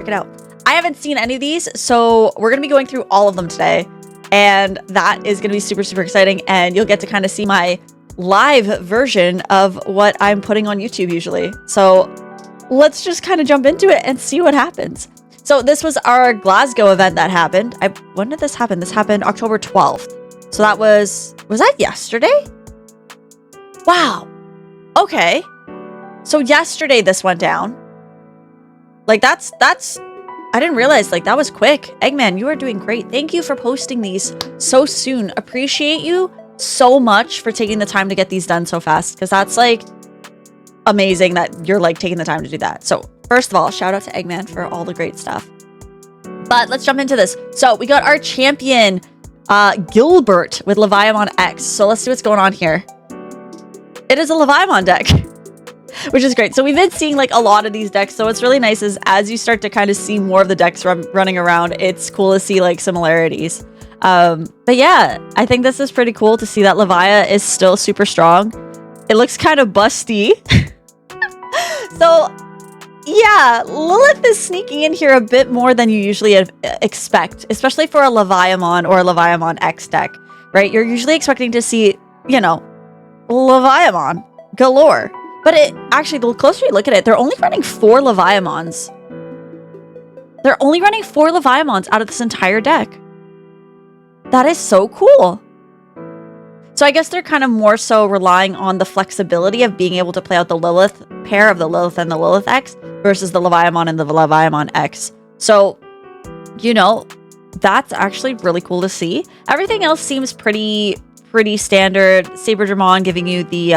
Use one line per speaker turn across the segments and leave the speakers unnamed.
check it out. I haven't seen any of these, so we're going to be going through all of them today. And that is going to be super, super exciting. And you'll get to kind of see my live version of what I'm putting on YouTube usually. So let's just kind of jump into it and see what happens. So this was our Glasgow event that happened. When did this happen? This happened October 12th. So that was that yesterday? Wow. Okay. So yesterday this went down. Like that's, I didn't realize like that was quick. Egman, you are doing great. Thank you for posting these so soon. Appreciate you so much for taking the time to get these done so fast. Because that's like amazing that you're like taking the time to do that. So first of all, shout out to Egman for all the great stuff. But let's jump into this. So we got our champion, Gilbert with Leviamon X. So let's see what's going on here. It is a Leviamon deck, which is great. So we've been seeing like a lot of these decks. So what's really nice is as you start to kind of see more of the decks running around, it's cool to see like similarities. But yeah, I think this is pretty cool to see that Levia is still super strong. It looks kind of busty. So yeah, Lilith is sneaking in here a bit more than you usually expect, especially for a Leviamon or a Leviamon X deck, right? You're usually expecting to see, you know, Leviamon galore. But it actually, the closer you look at it, they're only running 4 Leviamons. They're only running 4 Leviamons out of this entire deck. That is so cool. So I guess they're kind of more so relying on the flexibility of being able to play out the Lilith pair of the Lilith and the Lilith X versus the Leviamon and the Leviamon X. So, you know, that's actually really cool to see. Everything else seems pretty standard. Saber Dramon giving you the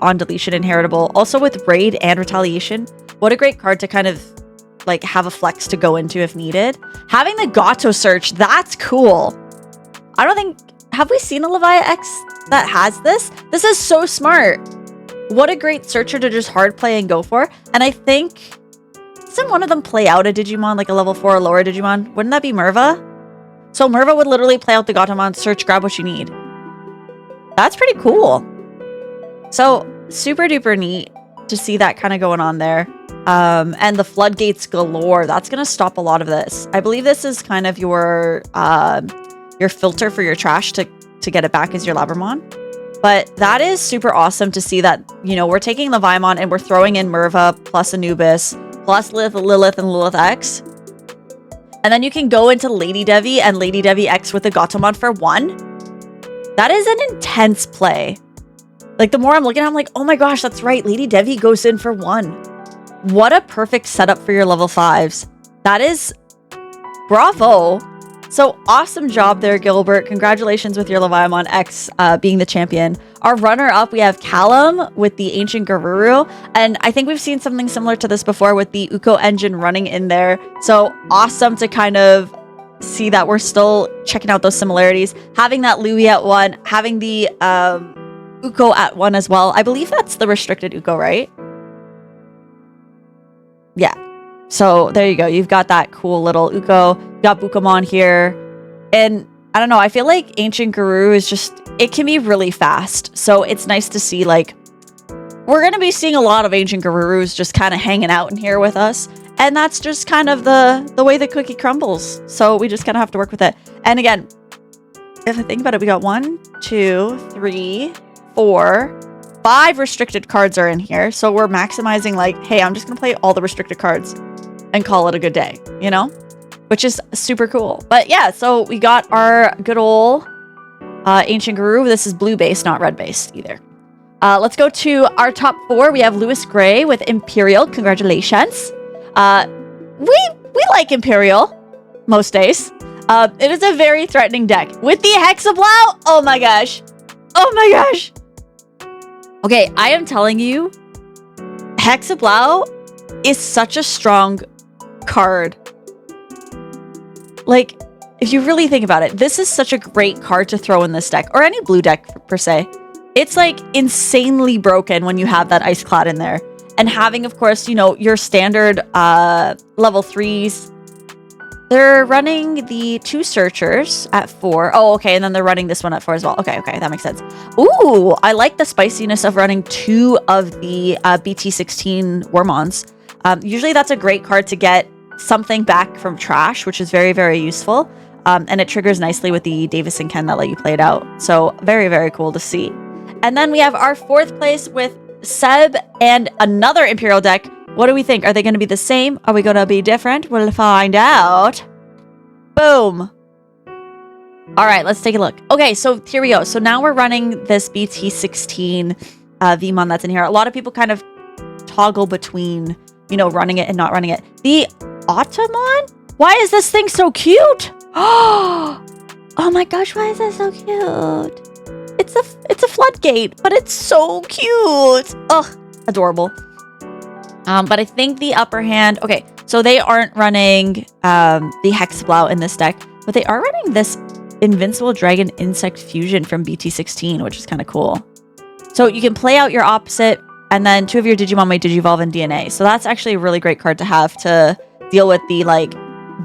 on deletion inheritable. Also with Raid and Retaliation. What a great card to kind of like have a flex to go into if needed. Having the Gato search, that's cool. I don't think... Have we seen a Levia X that has this? This is so smart. What a great searcher to just hard play and go for. And I think... Doesn't one of them play out a Digimon, like a level 4 or lower Digimon? Wouldn't that be Merva? So Merva would literally play out the Gatomon, search, grab what you need. That's pretty cool. So super duper neat to see that kind of going on there. And the floodgates galore. That's going to stop a lot of this. I believe this is kind of your filter for your trash to get it back as your Labramon. But that is super awesome to see that, you know, we're taking Leviamon and we're throwing in Merva plus Anubis plus Lilith and Lilith X. And then you can go into Lady Devi and Lady Devi X with a Gatomon for 1. That is an intense play. Like the more I'm looking at it, I'm like, oh my gosh, that's right. Lady Devi goes in for 1. What a perfect setup for your level 5s. That is bravo. So awesome job there, Gilbert. Congratulations with your Leviamon X being the champion. Our runner-up, we have Callum with the Ancient Garuru. And I think we've seen something similar to this before with the Uko engine running in there. So awesome to kind of see that we're still checking out those similarities. Having that Louis at 1, having the Uko at 1 as well. I believe that's the restricted Uko, right? Yeah. So there you go. You've got that cool little Uko. You got Bukamon here. And I don't know. I feel like Ancient Guru is just... It can be really fast. So it's nice to see like... We're going to be seeing a lot of Ancient Gurus just kind of hanging out in here with us. And that's just kind of the way the cookie crumbles. So we just kind of have to work with it. And again, if I think about it, we got 1, 2, 3, 4... 5 restricted cards are in here. So we're maximizing like, hey, I'm just going to play all the restricted cards and call it a good day, you know? Which is super cool. But yeah, so we got our good old Ancient Guru. This is blue-based, not red-based either. Let's go to our top 4. We have Lewis Gray with Imperial. Congratulations. We like Imperial most days. It is a very threatening deck. With the Hexablow, oh my gosh. Oh my gosh. Okay, I am telling you, Hexablow is such a strong card. Like, if you really think about it, this is such a great card to throw in this deck, or any blue deck per se. It's like insanely broken when you have that Ice Clad in there. And having, of course, you know, your standard level 3s. They're running the 2 Searchers at 4. Oh, okay, and then they're running this one at 4 as well. Okay, that makes sense. Ooh, I like the spiciness of running 2 of the BT16 Wormons. Usually that's a great card to get something back from trash, which is very, very useful. And it triggers nicely with the Davis and Ken that let you play it out. So very, very cool to see. And then we have our 4th place with Seb and another Imperial deck. What do we think? Are they going to be the same? Are we going to be different? We'll find out. Boom. All right, let's take a look. Okay, so here we go. So now we're running this BT16 VMon that's in here. A lot of people kind of toggle between, you know, running it and not running it. The Ottomon? Why is this thing so cute? Oh my gosh, why is that so cute? It's a floodgate, but it's so cute. Ugh, adorable. But I think the upper hand, okay, so they aren't running the Hexblow in this deck, but they are running this Invincible Dragon Insect Fusion from BT16, which is kind of cool. So you can play out your opposite, and then 2 of your Digimon may Digivolve in DNA. So that's actually a really great card to have to deal with the, like,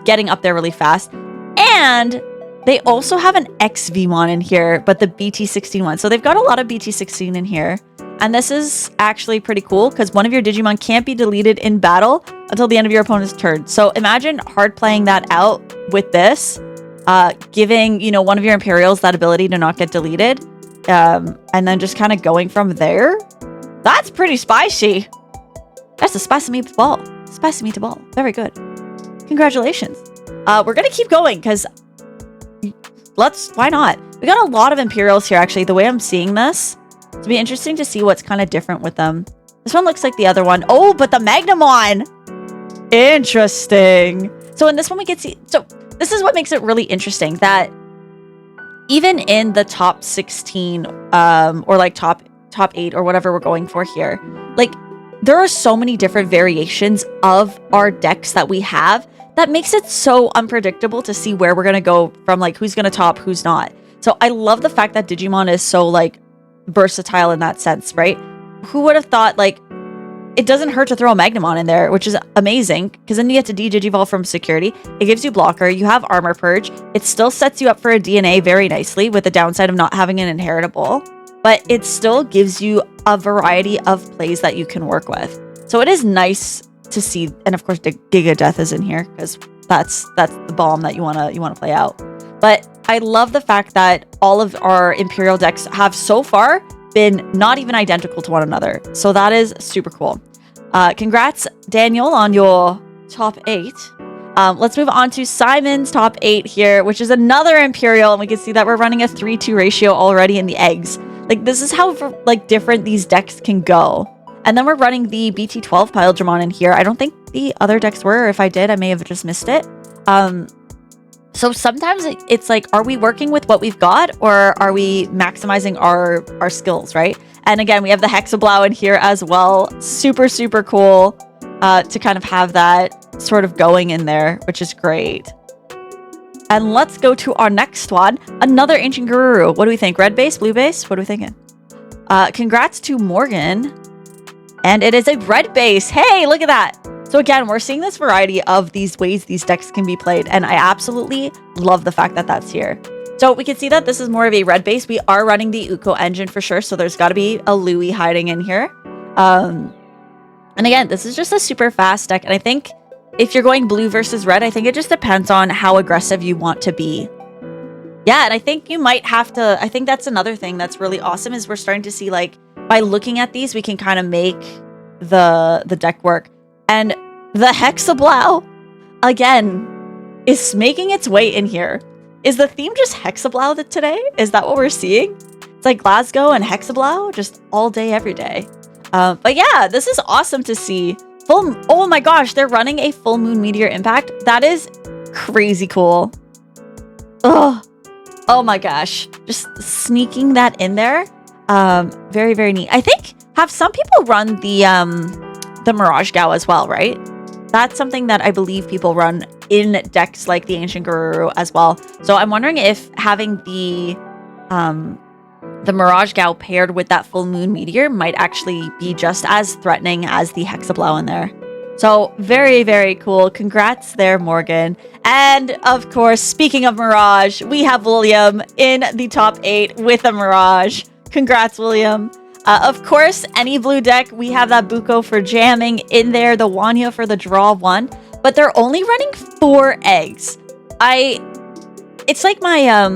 getting up there really fast. And they also have an XVmon in here, but the BT16 one. So they've got a lot of BT16 in here. And this is actually pretty cool because one of your Digimon can't be deleted in battle until the end of your opponent's turn. So imagine hard playing that out with this, giving, you know, one of your Imperials that ability to not get deleted, and then just kind of going from there. That's pretty spicy. That's a spicy meatball. Spicy meatball. Very good. Congratulations. We're going to keep going because why not? We got a lot of Imperials here, actually, the way I'm seeing this. It'll be interesting to see what's kind of different with them. This one looks like the other one. Oh, but the Magnamon! Interesting. So in this one, we can see... So this is what makes it really interesting, that even in the top 16, or like top 8, or whatever we're going for here, like, there are so many different variations of our decks that we have that makes it so unpredictable to see where we're going to go from, like, who's going to top, who's not. So I love the fact that Digimon is so, like, versatile in that sense, right? Who would have thought, like, it doesn't hurt to throw a Magnamon in there, which is amazing, because then you get to Digivolve from security. It gives you blocker, you have armor purge. It still sets you up for a DNA very nicely, with the downside of not having an inheritable, but it still gives you a variety of plays that you can work with. So it is nice to see, and of course Giga Death is in here because that's the bomb that you wanna play out. But I love the fact that all of our Imperial decks have so far been not even identical to one another. So that is super cool. Congrats, Daniel, on your top 8. Let's move on to Simon's top 8 here, which is another Imperial, and we can see that we're running a 3-2 ratio already in the eggs. Like, this is how, like, different these decks can go. And then we're running the BT12 Piledramon in here. I don't think the other decks were. If I did, I may have just missed it. So sometimes it's like, are we working with what we've got, or are we maximizing our skills, right? And again, we have the Hexablow in here as well. Super, super cool to kind of have that sort of going in there, which is great. And let's go to our next one. Another Ancient Garuru. What do we think? Red base, blue base? What are we thinking? Congrats to Morgan. And it is a red base. Hey, look at that. So again, we're seeing this variety of these ways these decks can be played, and I absolutely love the fact that that's here. So we can see that this is more of a red base. We are running the Uko engine for sure, so there's got to be a Louis hiding in here. And again, this is just a super fast deck, and I think if you're going blue versus red, I think it just depends on how aggressive you want to be. Yeah, and I think you might have to... I think that's another thing that's really awesome, is we're starting to see, like, by looking at these, we can kind of make the deck work. And the Hexablow, again, is making its way in here. Is the theme just Hexablow today? Is that what we're seeing? It's like Glasgow and Hexablow just all day, every day. But yeah, this is awesome to see. Oh my gosh, they're running a full moon meteor impact. That is crazy cool. Ugh. Oh my gosh. Just sneaking that in there. Very, very neat. I think, have some people run the Mirage Gao as well, right? That's something that I believe people run in decks like the Ancient Garuru as well. So I'm wondering if having the Mirage Gao paired with that full moon meteor might actually be just as threatening as the Hexablow in there. So very, very cool. Congrats there, Morgan. And of course, speaking of Mirage, we have William in the top 8 with a Mirage. Congrats, William. Of course, any blue deck, we have that Buko for jamming in there, the Wanya for the draw 1. but they're only running 4 eggs. It's like my,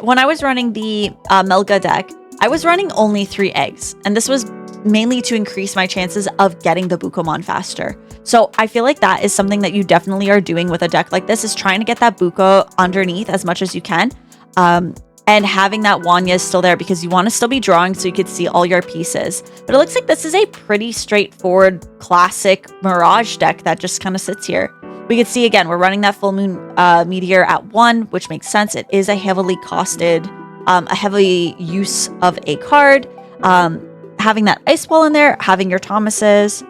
when I was running the Melga deck, I was running only 3 eggs. And this was mainly to increase my chances of getting the Bukomon faster. So I feel like that is something that you definitely are doing with a deck like this, is trying to get that Buko underneath as much as you can. And having that Wanya still there because you want to still be drawing so you could see all your pieces. But it looks like this is a pretty straightforward, classic Mirage deck that just kind of sits here. We can see, again, we're running that Full Moon Meteor at 1, which makes sense. It is a heavily costed, a heavy use of a card. Having that Ice Ball in there, having your Thomases.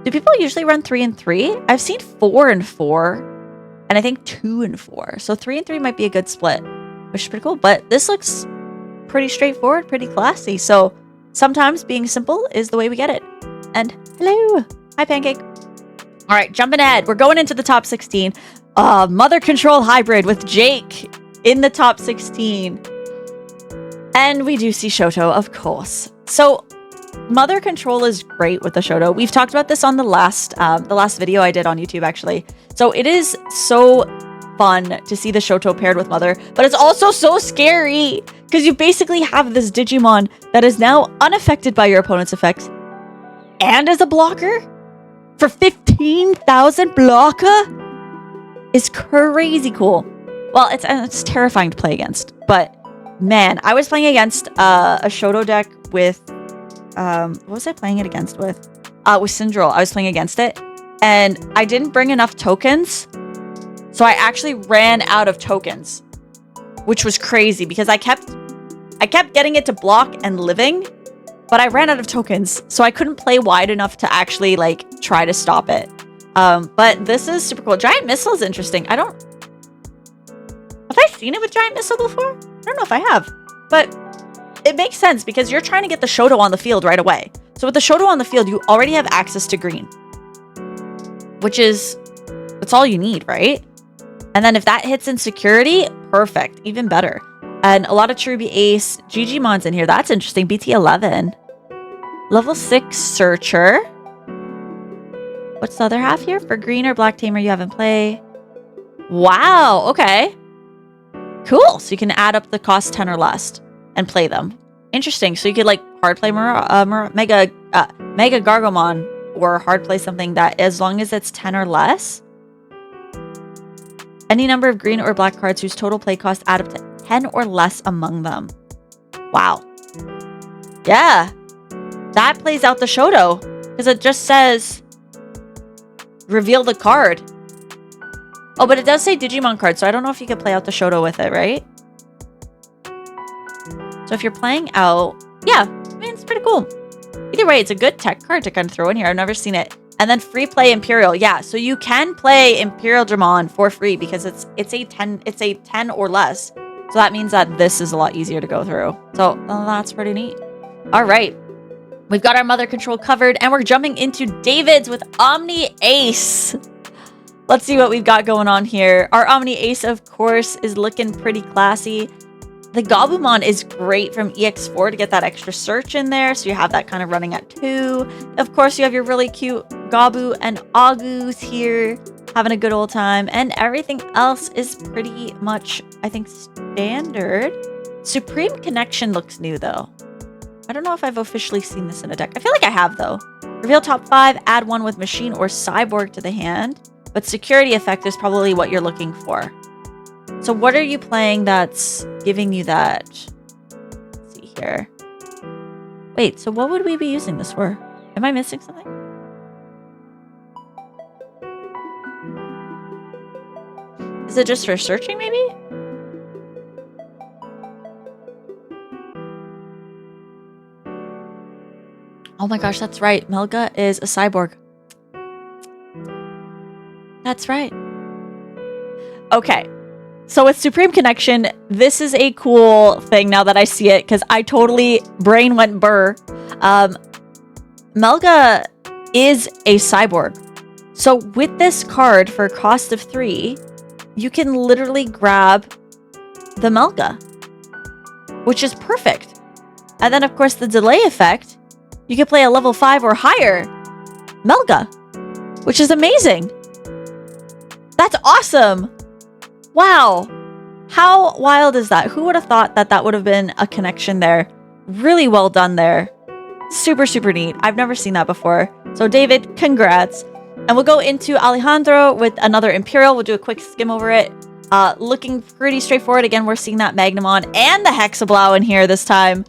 Do people usually run 3 and 3? I've seen 4 and 4, and I think 2 and 4. So 3 and 3 might be a good split, which is pretty cool. But this looks pretty straightforward, pretty classy. So sometimes being simple is the way we get it. And hello. Hi, Pancake. All right, jumping ahead. We're going into the top 16. Mother Control Hybrid with Jake in the top 16. And we do see Shoto, of course. So Mother Control is great with the Shoto. We've talked about this on the last video I did on YouTube, actually. So it is so fun to see the Shoto paired with Mother, but it's also so scary because you basically have this Digimon that is now unaffected by your opponent's effects and is a blocker for 15,000 blocker is crazy cool. Well, it's terrifying to play against, but man, I was playing against a Shoto deck with what was I playing it against with? With Syndrome. I was playing against it, and I didn't bring enough tokens, so I actually ran out of tokens, which was crazy because I kept getting it to block and living, but I ran out of tokens, so I couldn't play wide enough to actually like try to stop it. But this is super cool. Giant Missile is interesting. Have I seen it with Giant Missile before? I don't know if I have, but it makes sense because you're trying to get the Shoto on the field right away. So with the Shoto on the field, you already have access to green, which is, that's all you need, right? And then if that hits in security, perfect, even better. And a lot of Cherubi Ace, GGmon's in here. That's interesting. BT11. Level 6 Searcher. What's the other half here? For green or black tamer you have in play. Wow, okay. Cool. So you can add up the cost 10 or less and play them. Interesting. So you could like hard play Mega Gargomon or hard play something that, as long as it's 10 or less. Any number of green or black cards whose total play cost add up to 10 or less among them. Wow. Yeah. That plays out the Shoto because it just says reveal the card. Oh, but it does say Digimon card, so I don't know if you could play out the Shoto with it, right? So if you're playing out, yeah, I mean, it's pretty cool. Either way, it's a good tech card to kind of throw in here. I've never seen it. And then free play Imperial. Yeah, so you can play Imperial Dramon for free because it's a 10 or less. So that means that this is a lot easier to go through. So that's pretty neat. All right. We've got our Mother Control covered, and we're jumping into David's with Omni Ace. Let's see what we've got going on here. Our Omni Ace, of course, is looking pretty classy. The Gabumon is great from EX4 to get that extra search in there, so you have that kind of running at 2. Of course, you have your really cute Gabu and Agus here, having a good old time, and everything else is pretty much, I think, standard. Supreme Connection looks new, though. I don't know if I've officially seen this in a deck. I feel like I have, though. Reveal top 5, add 1 with Machine or Cyborg to the hand, but Security Effect is probably what you're looking for. So what are you playing that's giving you that? Let's see here. Wait, so what would we be using this for? Am I missing something? Is it just for searching, maybe? Oh my gosh, that's right. Melga is a cyborg. That's right. Okay. So with Supreme Connection, this is a cool thing now that I see it, because I totally brain went burr. Melga is a cyborg. So with this card for a cost of 3, you can literally grab the Melga, which is perfect. And then, of course, the delay effect, you can play a level 5 or higher Melga, which is amazing. That's awesome. Wow. How wild is that? Who would have thought that that would have been a connection there? Really well done there. Super, super neat. I've never seen that before. So David, congrats. And we'll go into Alejandro with another Imperial. We'll do a quick skim over it. Looking pretty straightforward. Again, we're seeing that Mastemon and the Hexablau in here this time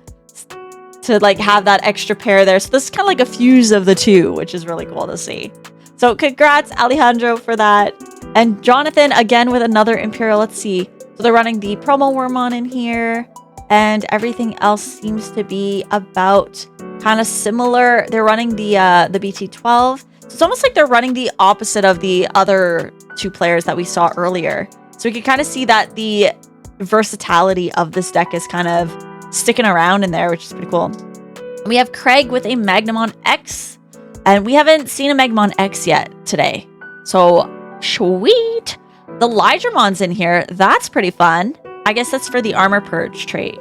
to like have that extra pair there. So this is kind of like a fuse of the two, which is really cool to see. So congrats, Alejandro, for that. And Jonathan, again, with another Imperial. Let's see. So they're running the promo Wormon in here. And everything else seems to be about kind of similar. They're running the BT-12. So it's almost like they're running the opposite of the other two players that we saw earlier. So we can kind of see that the versatility of this deck is kind of sticking around in there, which is pretty cool. And we have Craig with a Mastemon X. And we haven't seen a Mastemon X yet today. So sweet. The Lydramon's in here. That's pretty fun. I guess that's for the Armor Purge trait.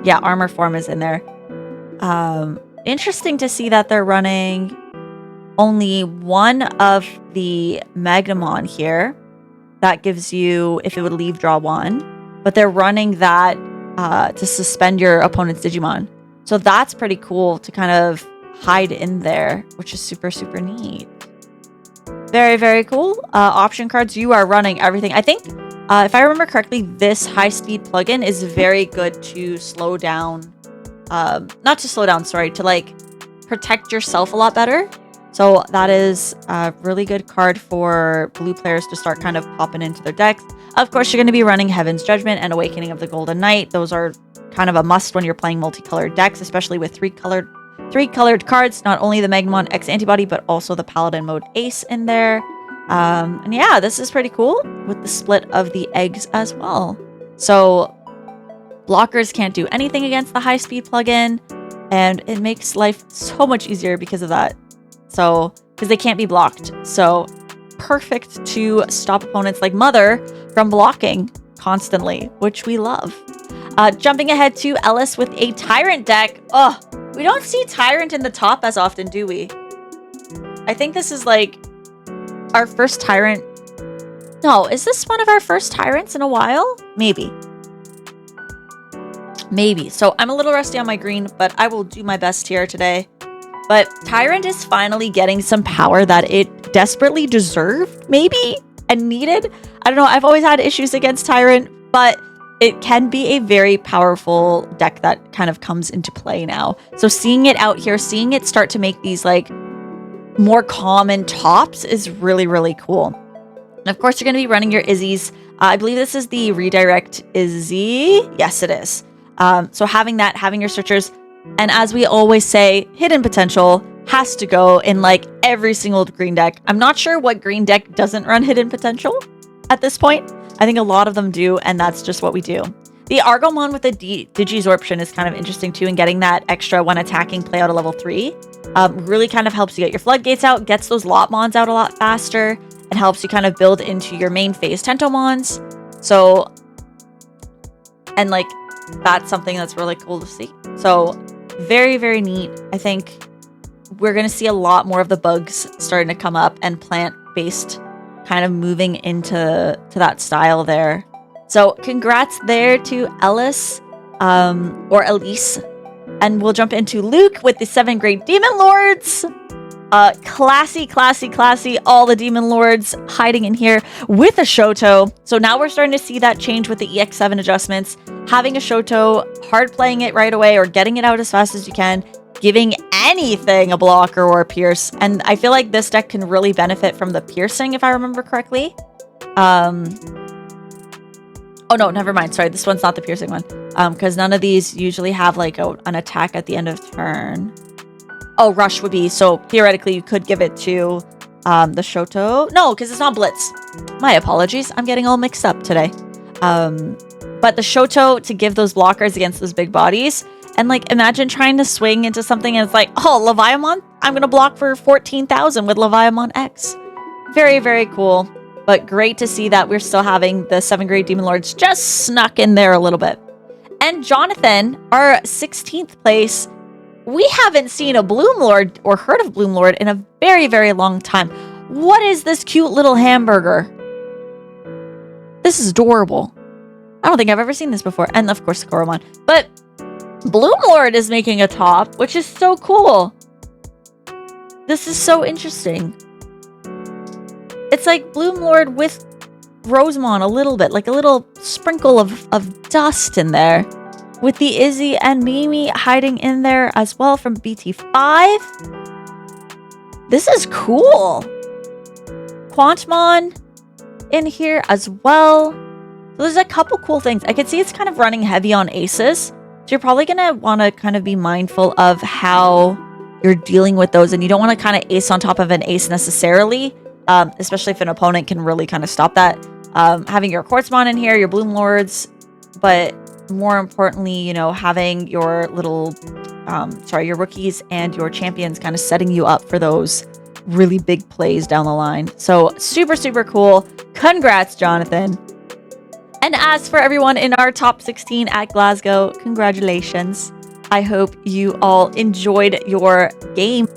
Yeah, Armor Form is in there. Interesting to see that they're running only one of the Mastemon here. That gives you, if it would leave, draw one. But they're running that to suspend your opponent's Digimon. So that's pretty cool to kind of hide in there, which is super, super neat. Very, very cool. Option cards, you are running everything. I think, if I remember correctly, this high-speed plugin is very good to slow down. Not to slow down, sorry, to like protect yourself a lot better. So that is a really good card for blue players to start kind of popping into their decks. Of course, you're going to be running Heaven's Judgment and Awakening of the Golden Knight. Those are kind of a must when you're playing multicolored decks, especially with three colored cards. Not only the Mastemon X Antibody, but also the Paladin Mode Ace in there. And yeah, this is pretty cool with the split of the eggs as well. So blockers can't do anything against the high-speed plugin, and it makes life so much easier because of that. So, because they can't be blocked. So, perfect to stop opponents like Mother from blocking constantly, which we love. Jumping ahead to Ellis with a Tyrant deck. Oh, we don't see Tyrant in the top as often, do we? I think this is like our first Tyrant. No, is this one of our first Tyrants in a while? Maybe. Maybe. So I'm a little rusty on my green, but I will do my best here today. But Tyrant is finally getting some power that it desperately deserved, maybe, and needed. I don't know. I've always had issues against Tyrant, but it can be a very powerful deck that kind of comes into play now. So seeing it out here, seeing it start to make these like more common tops is really, really cool. And of course, you're going to be running your Izzy's. I believe this is the redirect Izzy. Yes, it is. So having that, having your searchers, and as we always say, hidden potential has to go in like every single green deck. I'm not sure what green deck doesn't run hidden potential at this point. I think a lot of them do, and that's just what we do. The Argomon with the Digizorption is kind of interesting too, and getting that extra when attacking play out of level 3 really kind of helps you get your floodgates out, gets those Lotmons out a lot faster, and helps you kind of build into your main phase Tentomons. So, and like, that's something that's really cool to see. So very, very neat. I think we're going to see a lot more of the bugs starting to come up and plant-based kind of moving into that style there. So congrats there to Ellis or Elise. And we'll jump into Luke with the 7th grade Demon Lords. Classy, classy, classy. All the Demon Lords hiding in here with a Shoto. So now we're starting to see that change with the EX7 adjustments. Having a Shoto, hard playing it right away or getting it out as fast as you can, giving anything a blocker or a pierce. And I feel like this deck can really benefit from the piercing, if I remember correctly. Oh no, never mind. Sorry, this one's not the piercing one. Because none of these usually have like an attack at the end of turn. Oh, Rush would be. So theoretically, you could give it to the Shoto. No, because it's not Blitz. My apologies. I'm getting all mixed up today. But the Shoto to give those blockers against those big bodies. And like, imagine trying to swing into something and it's like, oh, Leviamon? I'm going to block for 14,000 with Leviamon X. Very, very cool. But great to see that we're still having the 7th grade Demon Lords just snuck in there a little bit. And Jonathan, our 16th place, we haven't seen a Bloom Lord or heard of Bloom Lord in a very, very long time. What is this cute little hamburger? This is adorable. I don't think I've ever seen this before. And of course, Koromon. But Bloom Lord is making a top, which is so cool. This is so interesting. It's like Bloom Lord with Rosemon a little bit, like a little sprinkle of dust in there. With the Izzy and Mimi hiding in there as well from BT5. This is cool. Quantmon in here as well. So there's a couple cool things. I can see it's kind of running heavy on aces. So you're probably going to want to kind of be mindful of how you're dealing with those. And you don't want to kind of ace on top of an ace necessarily. Especially if an opponent can really kind of stop that. Having your Quartzmon in here, your Bloom Lords. But more importantly, you know, having your little, your rookies and your champions kind of setting you up for those really big plays down the line. So super, super cool. Congrats, Jonathan. And as for everyone in our top 16 at Glasgow, congratulations. I hope you all enjoyed your game.